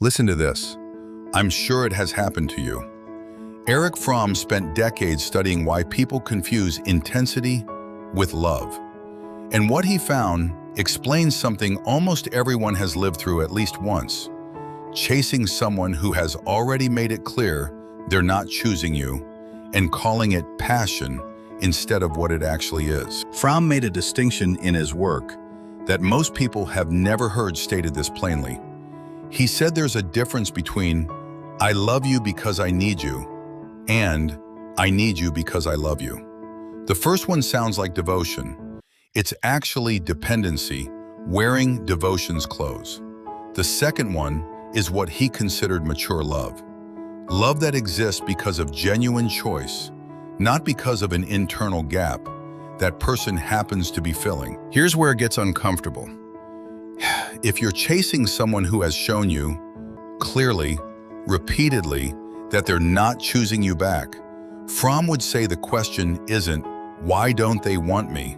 Listen to this. I'm sure it has happened to you. Erich Fromm spent decades studying why people confuse intensity with love. And what he found explains something almost everyone has lived through at least once: chasing someone who has already made it clear they're not choosing you and calling it passion instead of what it actually is. Fromm made a distinction in his work that most people have never heard stated this plainly. He said there's a difference between "I love you because I need you" and "I need you because I love you." The first one sounds like devotion. It's actually dependency, wearing devotion's clothes. The second one is what he considered mature love. Love that exists because of genuine choice, not because of an internal gap that person happens to be filling. Here's where it gets uncomfortable. If you're chasing someone who has shown you, clearly, repeatedly, that they're not choosing you back, Fromm would say the question isn't, "Why don't they want me?"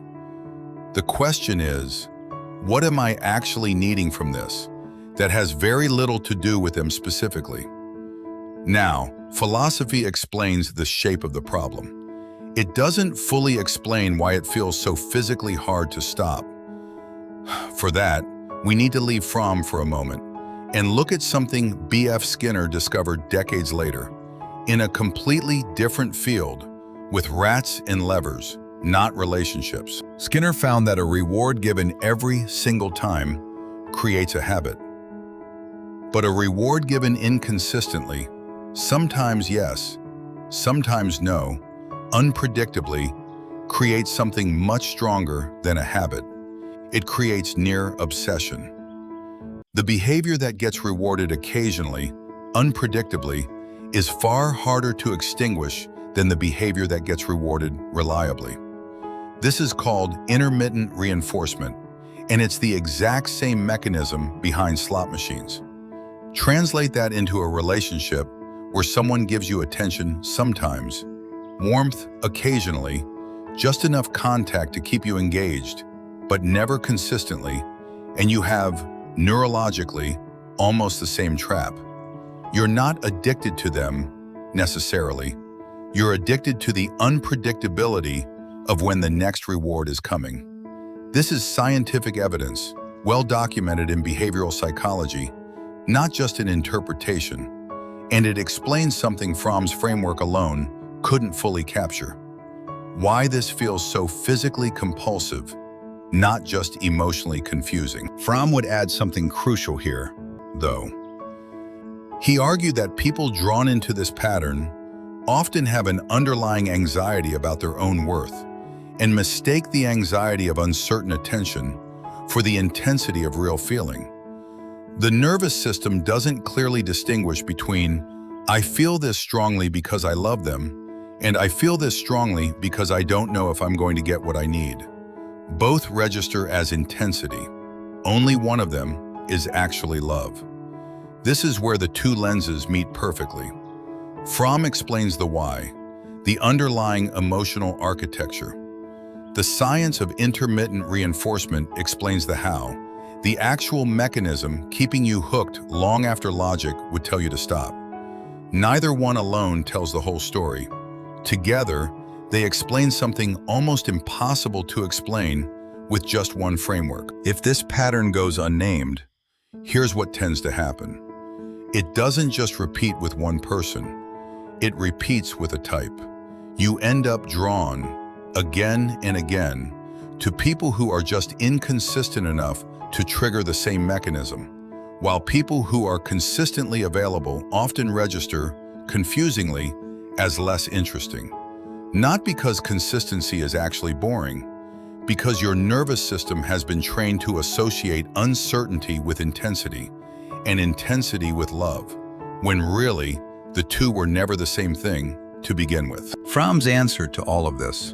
The question is, what am I actually needing from this that has very little to do with them specifically? Now, philosophy explains the shape of the problem. It doesn't fully explain why it feels so physically hard to stop. For that, we need to leave Fromm for a moment and look at something B.F. Skinner discovered decades later, in a completely different field, with rats and levers, not relationships. Skinner found that a reward given every single time creates a habit. But a reward given inconsistently, sometimes yes, sometimes no, unpredictably, creates something much stronger than a habit. It creates near obsession. The behavior that gets rewarded occasionally, unpredictably, is far harder to extinguish than the behavior that gets rewarded reliably. This is called intermittent reinforcement, and it's the exact same mechanism behind slot machines. Translate that into a relationship where someone gives you attention sometimes, warmth occasionally, just enough contact to keep you engaged, but never consistently, and you have, neurologically, almost the same trap. You're not addicted to them, necessarily. You're addicted to the unpredictability of when the next reward is coming. This is scientific evidence, well documented in behavioral psychology, not just an interpretation, and it explains something Fromm's framework alone couldn't fully capture. Why this feels so physically compulsive, not just emotionally confusing. Fromm would add something crucial here, though. He argued that people drawn into this pattern often have an underlying anxiety about their own worth and mistake the anxiety of uncertain attention for the intensity of real feeling. The nervous system doesn't clearly distinguish between "I feel this strongly because I love them" and "I feel this strongly because I don't know if I'm going to get what I need." Both register as intensity. Only one of them is actually love. This is where the two lenses meet perfectly. Fromm explains the why, the underlying emotional architecture. The science of intermittent reinforcement explains the how, the actual mechanism keeping you hooked long after logic would tell you to stop. Neither one alone tells the whole story. Together, they explain something almost impossible to explain with just one framework. If this pattern goes unnamed, here's what tends to happen. It doesn't just repeat with one person. It repeats with a type. You end up drawn, again and again, to people who are just inconsistent enough to trigger the same mechanism, while people who are consistently available often register, confusingly, as less interesting. Not because consistency is actually boring, because your nervous system has been trained to associate uncertainty with intensity and intensity with love, when really the two were never the same thing to begin with. Fromm's answer to all of this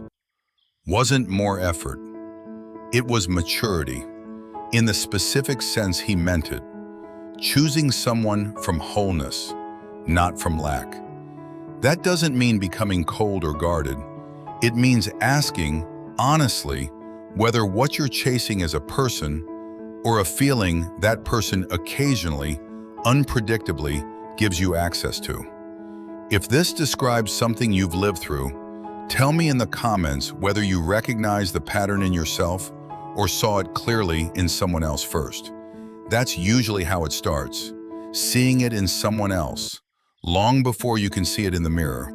wasn't more effort. It was maturity, in the specific sense he meant it, choosing someone from wholeness, not from lack. That doesn't mean becoming cold or guarded. It means asking, honestly, whether what you're chasing is a person or a feeling that person occasionally, unpredictably gives you access to. If this describes something you've lived through, tell me in the comments whether you recognize the pattern in yourself or saw it clearly in someone else first. That's usually how it starts, seeing it in someone else, long before you can see it in the mirror.